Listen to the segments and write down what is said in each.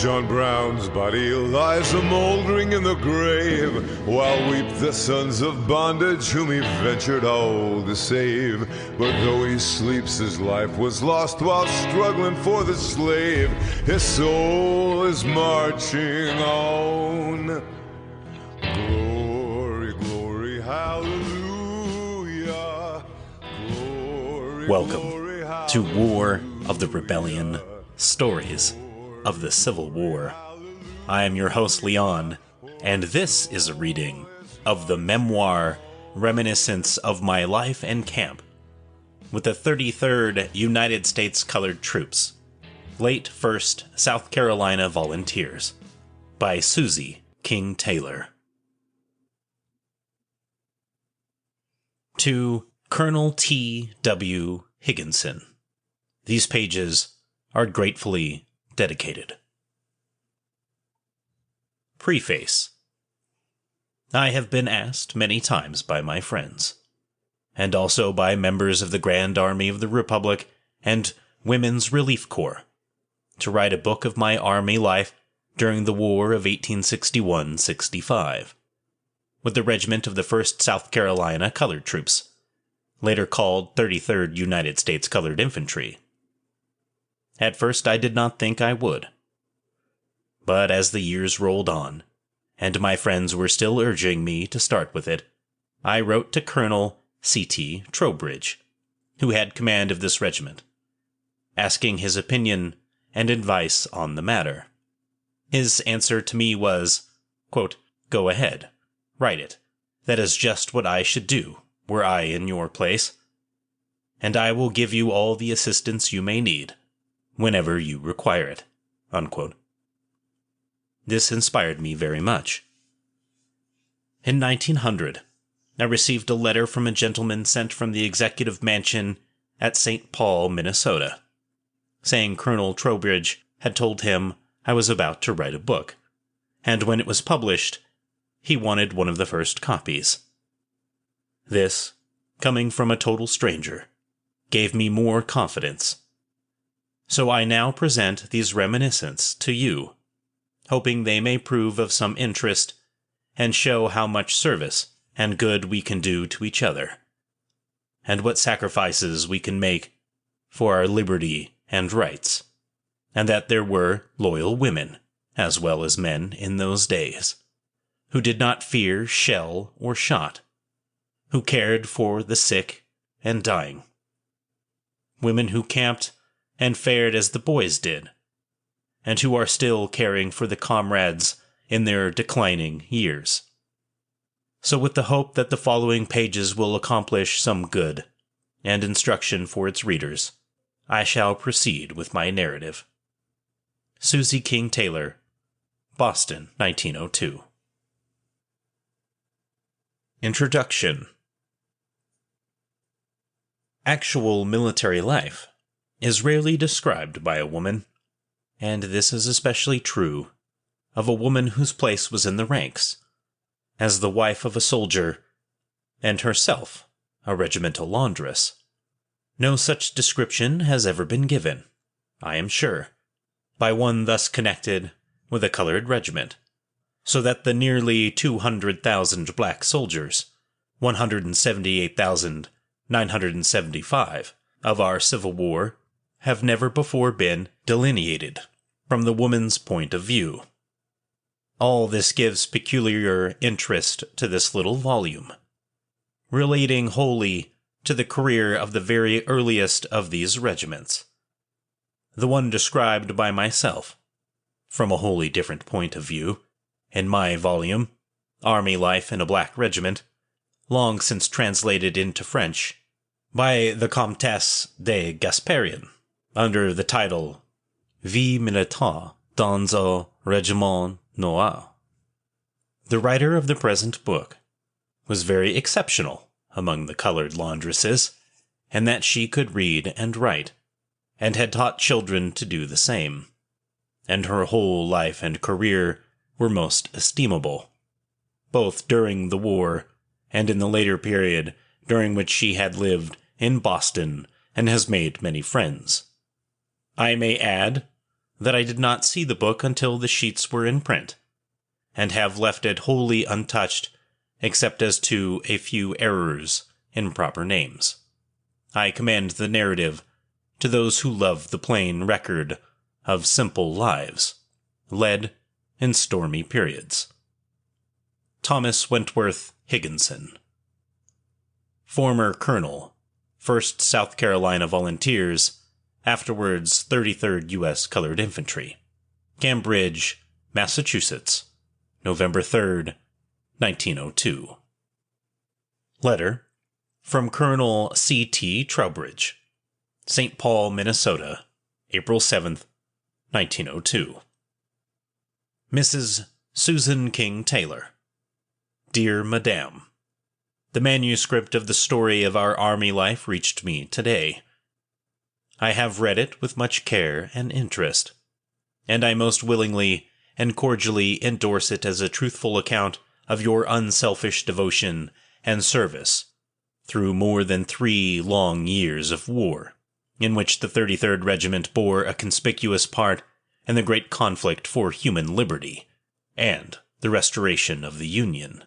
John Brown's body lies a-mouldering in the grave, while weep the sons of bondage whom he ventured all to save. But though he sleeps, his life was lost while struggling for the slave. His soul is marching on. Glory, glory, hallelujah. Glory, Welcome glory, to War hallelujah. of the Rebellion, Stories of the Civil War. I am your host, Leon, and this is a reading of the memoir Reminiscences of My Life and Camp with the 33rd United States Colored Troops, late 1st South Carolina Volunteers, by Susie King Taylor. To Colonel T. W. Higginson. These pages are gratefully dedicated. Preface. I have been asked many times by my friends, and also by members of the Grand Army of the Republic and Women's Relief Corps, to write a book of my Army life during the War of 1861-65, with the regiment of the 1st South Carolina Colored Troops, later called 33rd United States Colored Infantry. At first I did not think I would. But as the years rolled on, and my friends were still urging me to start with it, I wrote to Colonel C.T. Trowbridge, who had command of this regiment, asking his opinion and advice on the matter. His answer to me was, quote, "Go ahead, write it. That is just what I should do, were I in your place. And I will give you all the assistance you may need, whenever you require it." Unquote. This inspired me very much. In 1900, I received a letter from a gentleman sent from the Executive Mansion at St. Paul, Minnesota, saying Colonel Trowbridge had told him I was about to write a book, and when it was published, he wanted one of the first copies. This, coming from a total stranger, gave me more confidence. So I now present these reminiscences to you, hoping they may prove of some interest and show how much service and good we can do to each other, and what sacrifices we can make for our liberty and rights, and that there were loyal women, as well as men in those days, who did not fear shell or shot, who cared for the sick and dying, women who camped and fared as the boys did, and who are still caring for the comrades in their declining years. So with the hope that the following pages will accomplish some good and instruction for its readers, I shall proceed with my narrative. Susie King Taylor, Boston, 1902. Introduction. Actual military life is rarely described by a woman, and this is especially true of a woman whose place was in the ranks, as the wife of a soldier, and herself a regimental laundress. No such description has ever been given, I am sure, by one thus connected with a colored regiment, so that the nearly 200,000 black soldiers, 178,975 of our Civil War, have never before been delineated from the woman's point of view. All this gives peculiar interest to this little volume, relating wholly to the career of the very earliest of these regiments, the one described by myself, from a wholly different point of view, in my volume, Army Life in a Black Regiment, long since translated into French by the Comtesse de Gasparian, under the title Vie militaire dans un régiment noir. The writer of the present book was very exceptional among the colored laundresses, in that she could read and write, and had taught children to do the same, and her whole life and career were most estimable, both during the war and in the later period during which she had lived in Boston and has made many friends. I may add that I did not see the book until the sheets were in print, and have left it wholly untouched except as to a few errors in proper names. I commend the narrative to those who love the plain record of simple lives, led in stormy periods. Thomas Wentworth Higginson, former Colonel, 1st South Carolina Volunteers, afterwards 33rd U.S. Colored Infantry, Cambridge, Massachusetts, November 3rd, 1902. Letter from Colonel C.T. Trowbridge, St. Paul, Minnesota, April 7th, 1902. Mrs. Susan King Taylor. Dear Madame, the manuscript of the story of our Army life reached me today. I have read it with much care and interest, and I most willingly and cordially endorse it as a truthful account of your unselfish devotion and service through more than 3 long years of war, in which the 33rd Regiment bore a conspicuous part in the great conflict for human liberty and the restoration of the Union.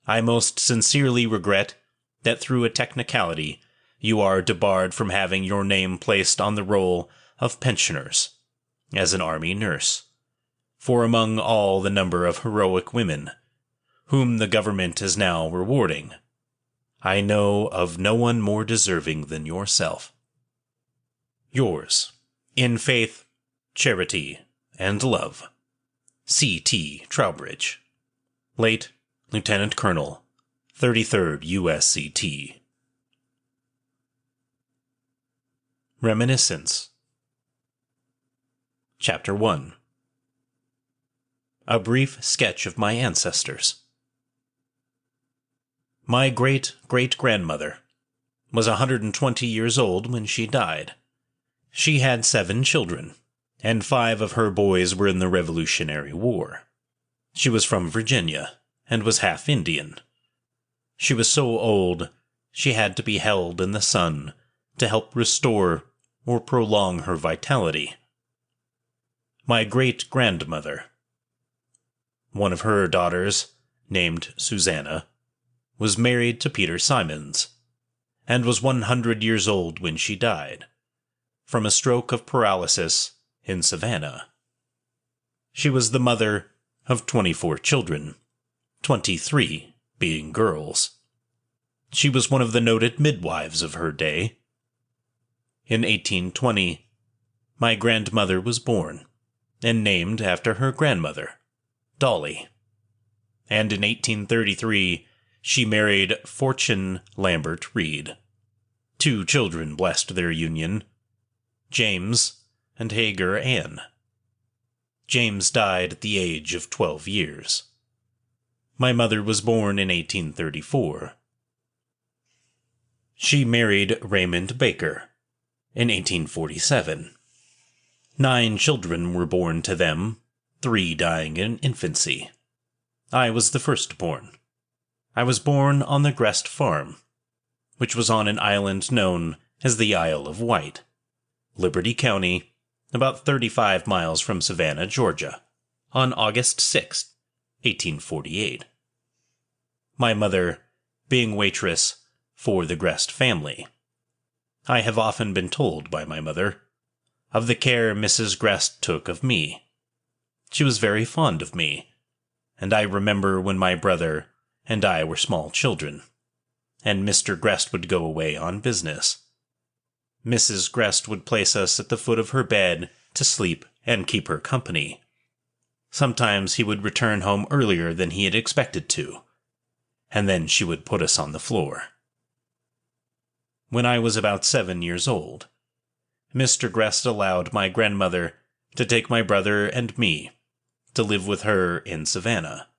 I most sincerely regret that through a technicality you are debarred from having your name placed on the roll of pensioners as an Army nurse, for among all the number of heroic women whom the government is now rewarding, I know of no one more deserving than yourself. Yours, in faith, charity, and love, C.T. Trowbridge, late Lieutenant Colonel, 33rd USCT. Reminiscence. Chapter 1. A brief sketch of my ancestors. My great-great-grandmother was 120 years old when she died. She had 7 children, and 5 of her boys were in the Revolutionary War. She was from Virginia, and was half Indian. She was so old, she had to be held in the sun to help restore or prolong her vitality. My great-grandmother, one of her daughters, named Susanna, was married to Peter Simons, and was 100 years old when she died, from a stroke of paralysis in Savannah. She was the mother of 24 children, 23 being girls. She was one of the noted midwives of her day. In 1820, my grandmother was born, and named after her grandmother, Dolly. And in 1833, she married Fortune Lambert Reed. 2 children blessed their union, James and Hagar Ann. James died at the age of 12 years. My mother was born in 1834. She married Raymond Baker in 1847. 9 children were born to them, 3 dying in infancy. I was the firstborn. I was born on the Grest Farm, which was on an island known as the Isle of Wight, Liberty County, about 35 miles from Savannah, Georgia, on August 6, 1848. My mother being waitress for the Grest family. I have often been told by my mother of the care Mrs. Grest took of me. She was very fond of me, and I remember when my brother and I were small children, and Mr. Grest would go away on business. Mrs. Grest would place us at the foot of her bed to sleep and keep her company. Sometimes he would return home earlier than he had expected to, and then she would put us on the floor. When I was about 7 years old, Mr. Grest allowed my grandmother to take my brother and me to live with her in Savannah.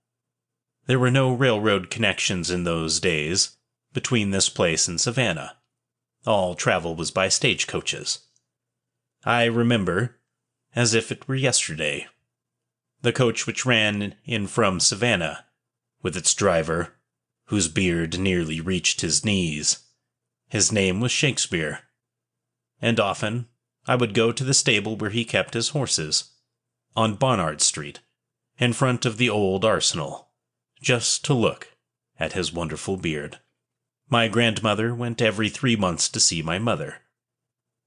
There were no railroad connections in those days between this place and Savannah. All travel was by stagecoaches. I remember, as if it were yesterday, the coach which ran in from Savannah, with its driver, whose beard nearly reached his knees. His name was Shakespeare, and often, I would go to the stable where he kept his horses, on Barnard Street, in front of the old arsenal, just to look at his wonderful beard. My grandmother went every 3 months to see my mother.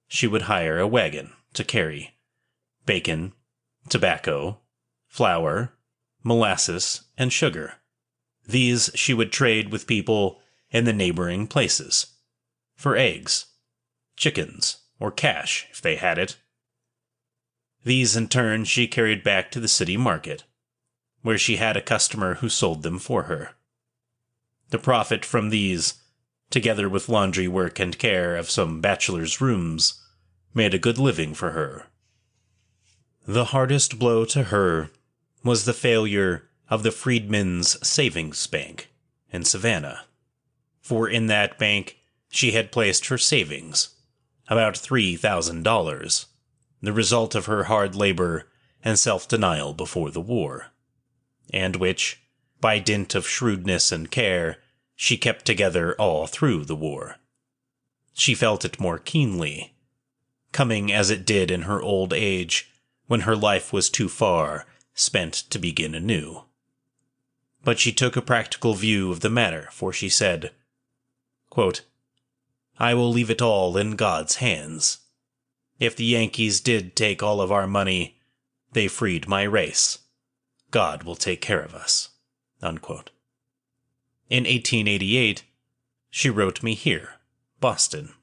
She would hire a wagon to carry bacon, tobacco, flour, molasses, and sugar. These she would trade with people in the neighboring places for eggs, chickens, or cash if they had it. These in turn she carried back to the city market, where she had a customer who sold them for her. The profit from these, together with laundry work and care of some bachelor's rooms, made a good living for her. The hardest blow to her was the failure of the Freedmen's Savings Bank in Savannah, for in that bank she had placed her savings, about $3,000, the result of her hard labor and self-denial before the war, and which, by dint of shrewdness and care, she kept together all through the war. She felt it more keenly, coming as it did in her old age, when her life was too far spent to begin anew. But she took a practical view of the matter, for she said, quote, "I will leave it all in God's hands. If the Yankees did take all of our money, they freed my race. God will take care of us." Unquote. In 1888, she wrote me here, Boston,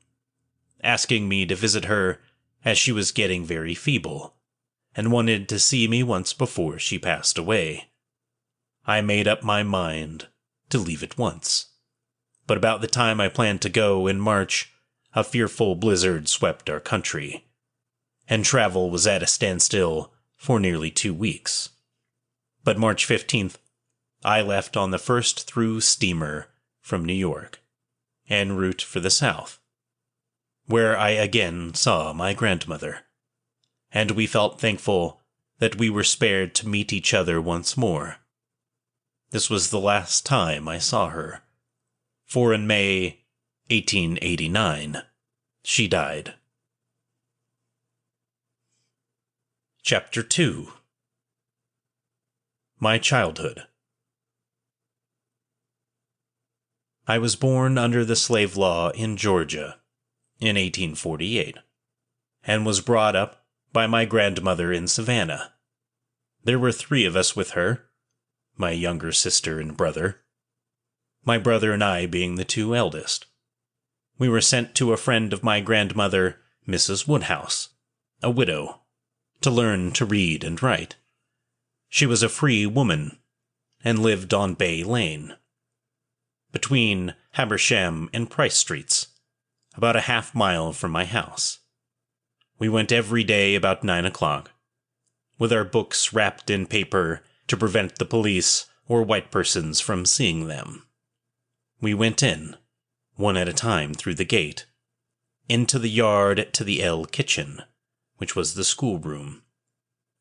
asking me to visit her as she was getting very feeble, and wanted to see me once before she passed away. I made up my mind to leave at once, but about the time I planned to go in March, a fearful blizzard swept our country, and travel was at a standstill for nearly 2 weeks. But March 15th, I left on the first through steamer from New York, en route for the South, where I again saw my grandmother, and we felt thankful that we were spared to meet each other once more. This was the last time I saw her, for in May 1889 she died. Chapter 2. My Childhood. I was born under the slave law in Georgia in 1848, and was brought up by my grandmother in Savannah. There were 3 of us with her, my younger sister and brother, my brother and I being the 2 eldest. We were sent to a friend of my grandmother, Mrs. Woodhouse, a widow, to learn to read and write. She was a free woman, and lived on Bay Lane, between Habersham and Price Streets, about a half-mile from my house. We went every day about 9 o'clock, with our books wrapped in paper to prevent the police or white persons from seeing them. We went in, one at a time through the gate, into the yard to the L kitchen, which was the schoolroom.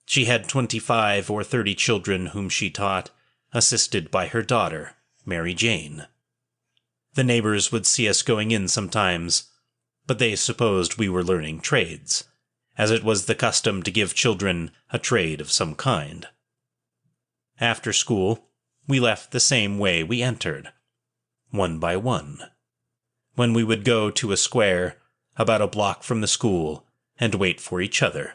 She had 25 or 30 children whom she taught, assisted by her daughter, Mary Jane. The neighbors would see us going in sometimes, but they supposed we were learning trades, as it was the custom to give children a trade of some kind. After school, we left the same way we entered, one by one, when we would go to a square about a block from the school and wait for each other.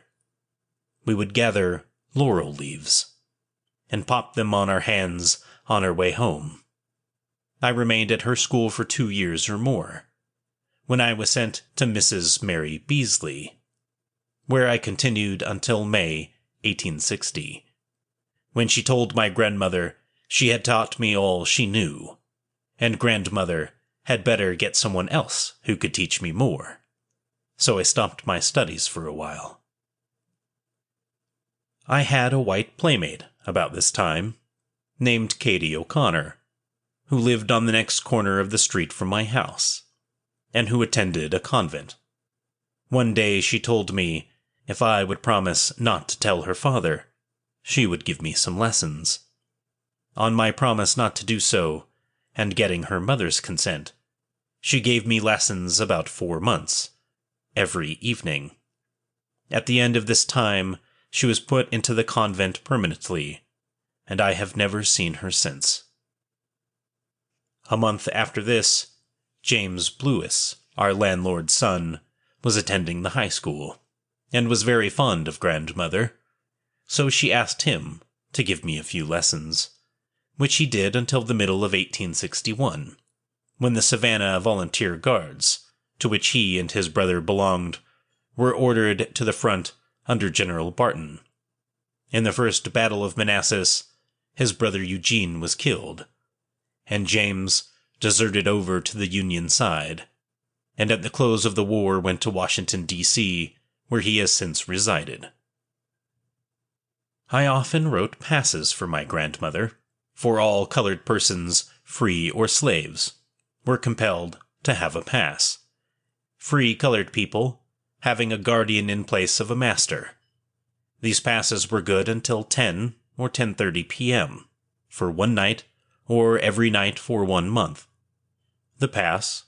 We would gather laurel leaves and pop them on our hands on our way home. I remained at her school for 2 years or more, when I was sent to Mrs. Mary Beasley, where I continued until May 1860, when she told my grandmother she had taught me all she knew, and grandmother had better get someone else who could teach me more. So I stopped my studies for a while. I had a white playmate about this time, named Katie O'Connor, who lived on the next corner of the street from my house, and who attended a convent. One day she told me if I would promise not to tell her father, she would give me some lessons. On my promise not to do so, and getting her mother's consent, she gave me lessons about 4 months, every evening. At the end of this time, she was put into the convent permanently, and I have never seen her since. A month after this, James Blewis, our landlord's son, was attending the high school, and was very fond of grandmother, so she asked him to give me a few lessons, which he did until the middle of 1861, when the Savannah Volunteer Guards, to which he and his brother belonged, were ordered to the front under General Barton. In the first Battle of Manassas, his brother Eugene was killed, and James deserted over to the Union side, and at the close of the war went to Washington, D.C., where he has since resided. I often wrote passes for my grandmother, for all colored persons, free or slaves, were compelled to have a pass. Free colored people having a guardian in place of a master. These passes were good until 10 or 10:30 p.m., for one night, or every night for 1 month. The pass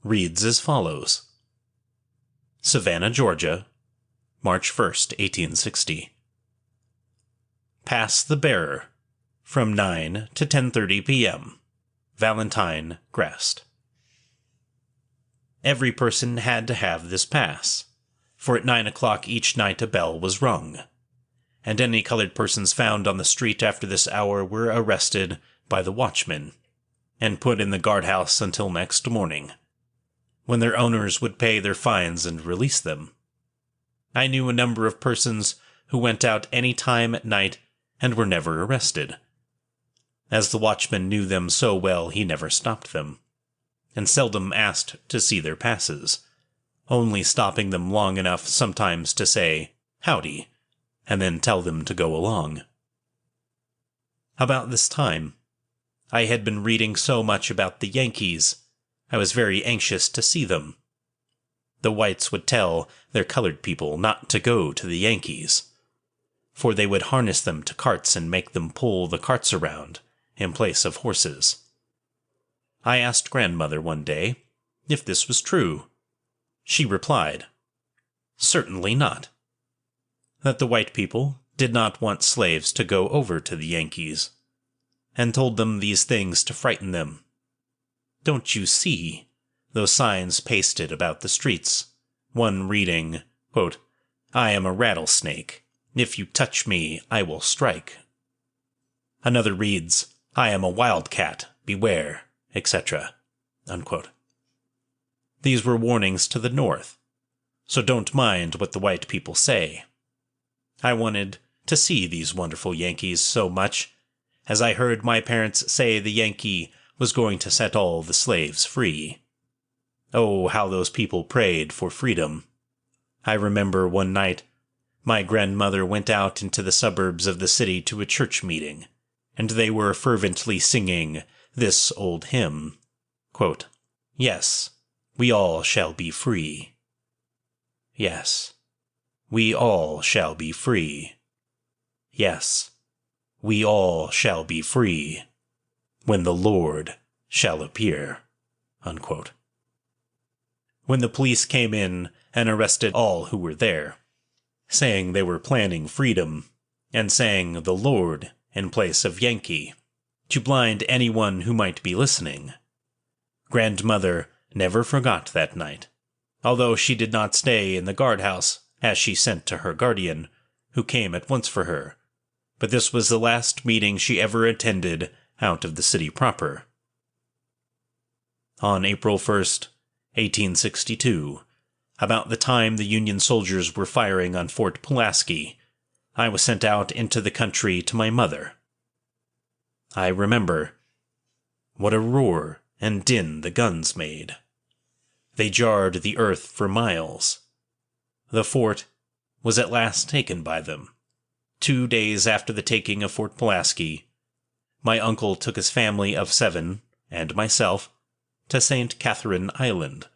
reads as follows: Savannah, Georgia, March 1st, 1860. Pass the bearer, from 9 to 10:30 p.m., Valentine Grast. Every person had to have this pass, for at 9 o'clock each night a bell was rung, and any colored persons found on the street after this hour were arrested by the watchman, and put in the guardhouse until next morning, when their owners would pay their fines and release them. I knew a number of persons who went out any time at night and were never arrested. As the watchman knew them so well, he never stopped them, and seldom asked to see their passes, only stopping them long enough sometimes to say, "Howdy," and then tell them to go along. About this time, I had been reading so much about the Yankees, I was very anxious to see them. The whites would tell their colored people not to go to the Yankees, for they would harness them to carts and make them pull the carts around in place of horses. I asked grandmother one day if this was true. She replied, "Certainly not," that the white people did not want slaves to go over to the Yankees, and told them these things to frighten them. Don't you see those signs pasted about the streets, one reading, quote, "I am a rattlesnake. If you touch me, I will strike." Another reads, "I am a wildcat. Beware," etc. Unquote. These were warnings to the North, so don't mind what the white people say. I wanted to see these wonderful Yankees so much, as I heard my parents say the Yankee was going to set all the slaves free. Oh, how those people prayed for freedom. I remember one night my grandmother went out into the suburbs of the city to a church meeting, and they were fervently singing this old hymn, quote, "Yes, we all shall be free. Yes, we all shall be free. Yes, we all shall be free, when the Lord shall appear." Unquote. When the police came in and arrested all who were there, saying they were planning freedom, and saying the Lord in place of Yankee, to blind anyone who might be listening, grandmother never forgot that night, although she did not stay in the guardhouse, as she sent to her guardian, who came at once for her, but this was the last meeting she ever attended out of the city proper. On April 1st, 1862, about the time the Union soldiers were firing on Fort Pulaski, I was sent out into the country to my mother. I remember what a roar and din the guns made. They jarred the earth for miles. The fort was at last taken by them. 2 days after the taking of Fort Pulaski, my uncle took his family of 7, and myself, to St. Catherine Island.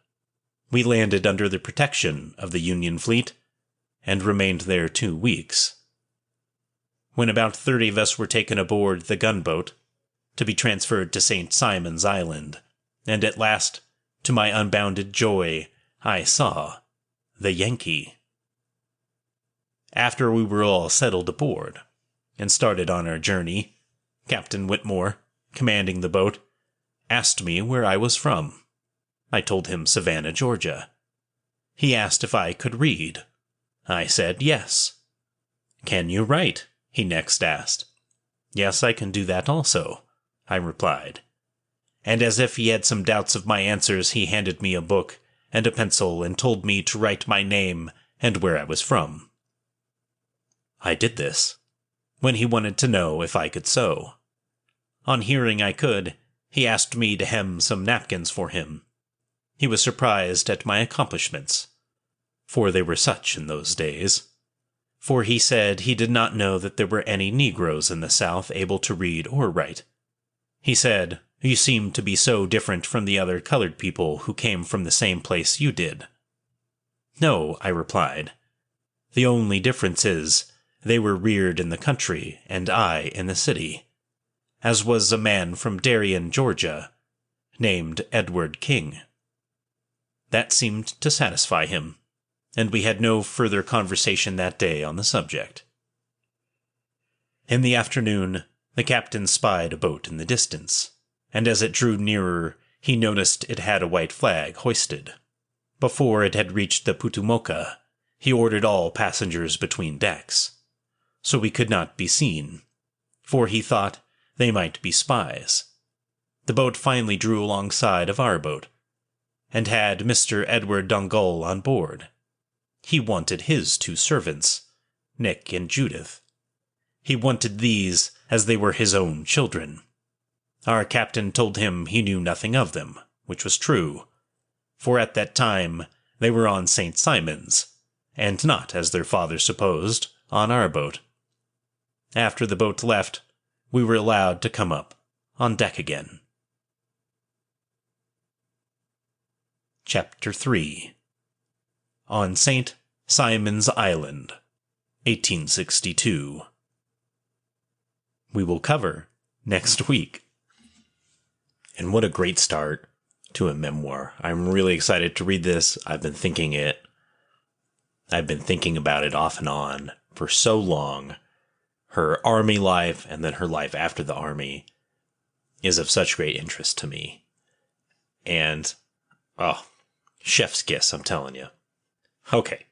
We landed under the protection of the Union fleet, and remained there 2 weeks. When about 30 of us were taken aboard the gunboat, to be transferred to St. Simon's Island, and at last, to my unbounded joy, I saw the Yankee. After we were all settled aboard and started on our journey, Captain Whitmore, commanding the boat, asked me where I was from. I told him Savannah, Georgia. He asked if I could read. I said yes. Can you write? He next asked. Yes, I can do that also, I replied. And as if he had some doubts of my answers, he handed me a book and a pencil and told me to write my name and where I was from. I did this, when he wanted to know if I could sew. On hearing I could, he asked me to hem some napkins for him. He was surprised at my accomplishments, for they were such in those days. For he said he did not know that there were any Negroes in the South able to read or write. He said, "You seem to be so different from the other colored people who came from the same place you did." No, I replied. The only difference is, they were reared in the country and I in the city, as was a man from Darien, Georgia, named Edward King. That seemed to satisfy him, and we had no further conversation that day on the subject. In the afternoon, the captain spied a boat in the distance, and as it drew nearer, he noticed it had a white flag hoisted. Before it had reached the Putumoka, he ordered all passengers between decks, so we could not be seen, for he thought they might be spies. The boat finally drew alongside of our boat, and had Mr. Edward Dongull on board. He wanted his 2 servants, Nick and Judith. He wanted these as they were his own children. Our captain told him he knew nothing of them, which was true, for at that time they were on St. Simon's, and not, as their father supposed, on our boat. After the boat left, we were allowed to come up on deck again. Chapter 3. On St. Simon's Island, 1862. We will cover next week. And what a great start to a memoir. I'm really excited to read this. I've been thinking about it off and on for so long. Her army life and then her life after the army is of such great interest to me. And, chef's kiss, I'm telling you. Okay,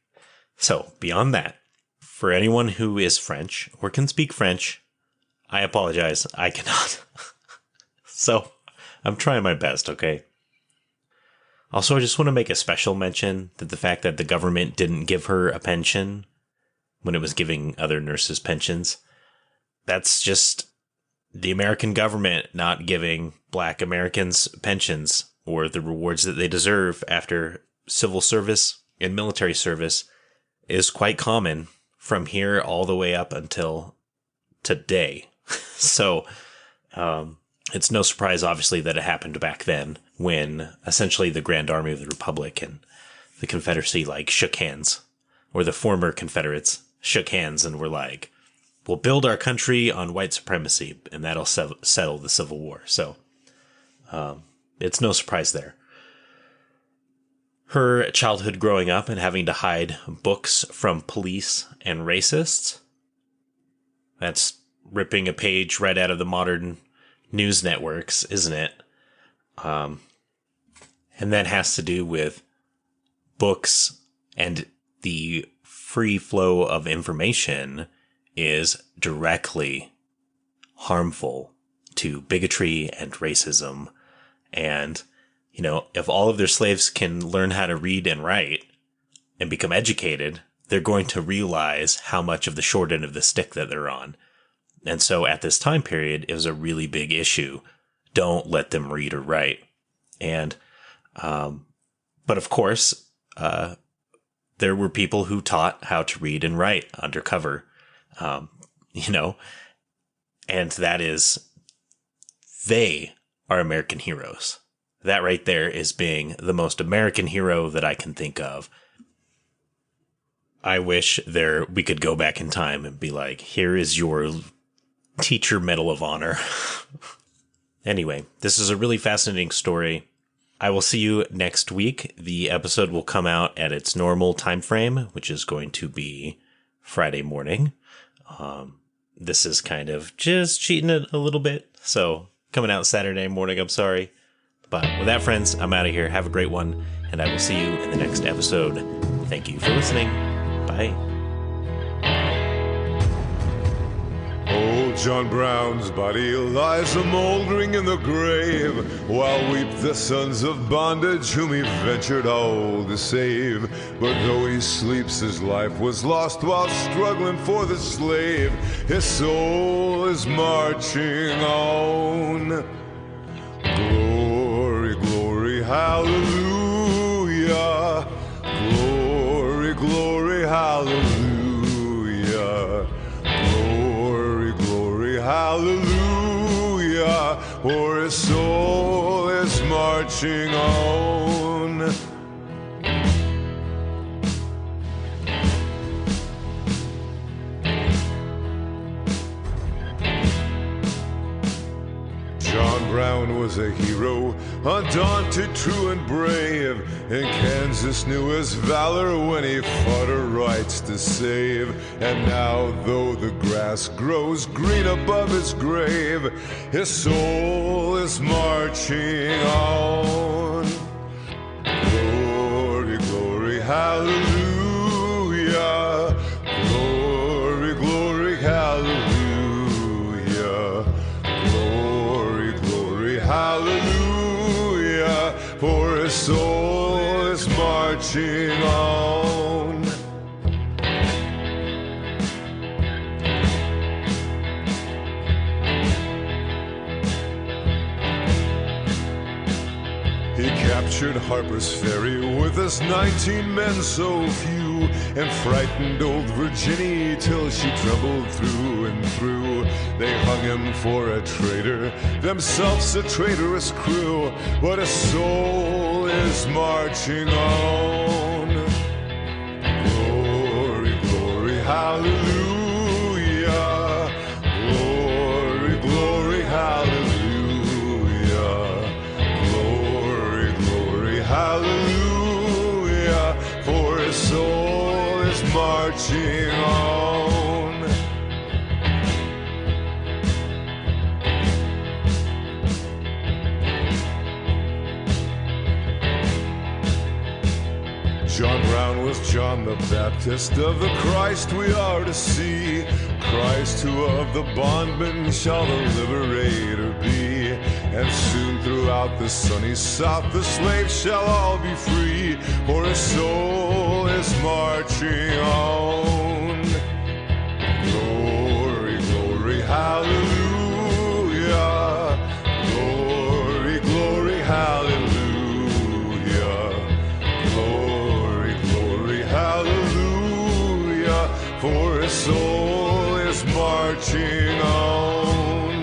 so beyond that, for anyone who is French or can speak French, I apologize, I cannot. So, I'm trying my best, okay? Also, I just want to make a special mention that the fact that the government didn't give her a pension when it was giving other nurses pensions, that's just the American government not giving Black Americans pensions or the rewards that they deserve after civil service and military service is quite common from here all the way up until today. So, it's no surprise, obviously, that it happened back then when essentially the Grand Army of the Republic and the Confederacy shook hands, or the former Confederates shook hands and were like, we'll build our country on white supremacy and that'll settle the Civil War. So, it's no surprise there. Her childhood growing up and having to hide books from police and racists, that's ripping a page right out of the modern news networks, isn't it? And that has to do with books, and the free flow of information is directly harmful to bigotry and racism. And, if all of their slaves can learn how to read and write and become educated, they're going to realize how much of the short end of the stick that they're on. And so at this time period, it was a really big issue. Don't let them read or write. And, but of course, there were people who taught how to read and write undercover, and that is, they are American heroes. That right there is being the most American hero that I can think of. I wish we could go back in time and be like, here is your Teacher Medal of Honor. Anyway, this is a really fascinating story. I will see you next week. The episode will come out at its normal time frame, which is going to be Friday morning. This is kind of just cheating it a little bit. So coming out Saturday morning, I'm sorry. But with that, friends, I'm out of here. Have a great one, and I will see you in the next episode. Thank you for listening. Bye. Old John Brown's body lies a-mouldering in the grave, while weep the sons of bondage whom he ventured all to save. But though he sleeps, his life was lost while struggling for the slave. His soul is marching on. Glory, glory, hallelujah. Glory, glory, hallelujah. Glory, glory, hallelujah. For his soul is marching on. John Brown was a hero, undaunted, true, and brave. And Kansas knew his valor when he fought her rights to save. And now, though the grass grows green above his grave, his soul is marching on. Glory, glory, hallelujah. Glory, glory, hallelujah. Hallelujah, for his soul is marching on. He captured Harper's Ferry with his 19 men so few, and frightened old Virginia till she trembled through and through. They hung him for a traitor, themselves a traitorous crew, but his soul is marching on. Glory, glory, hallelujah. Glory, glory, hallelujah. Glory, glory, hallelujah. For his soul is marching on. John Brown was John the Baptist, of the Christ we are to see. Christ who of the bondman shall the liberator be. And soon throughout the sunny South the slaves shall all be free, for his soul is marching on. Glory, glory, hallelujah. Glory, glory, hallelujah. Hallelujah, for his soul is marching on.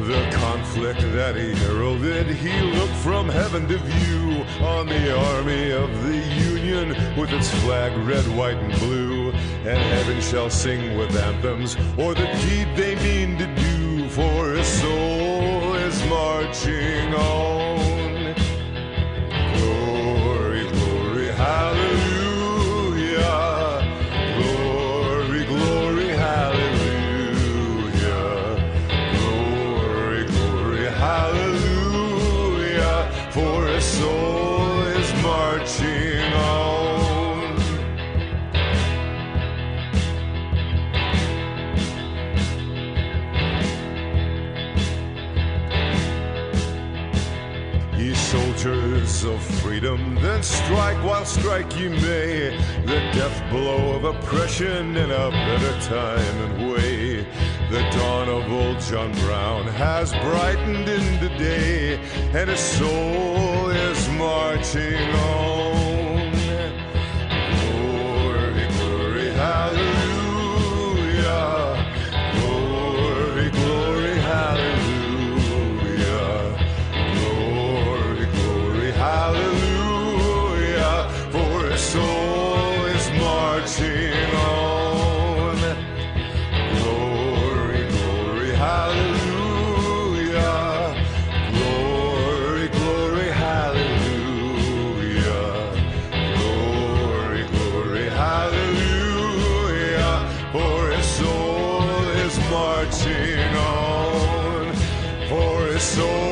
The conflict that he heralded, he looked from heaven to view on the army of the Union with its flag red, white, and blue. And heaven shall sing with anthems o'er the deed they mean to do, for his soul is marching on. Glory, glory, hallelujah. Glory, glory, hallelujah. Glory, glory, hallelujah. For his soul is marching on. Soldiers of freedom, then strike while strike ye may, the death blow of oppression in a better time and way. The dawn of old John Brown has brightened into day, and his soul is marching on. Glory, glory, hallelujah. Glory, glory, hallelujah. Hallelujah, for his soul is marching on. Glory, glory, hallelujah. soul.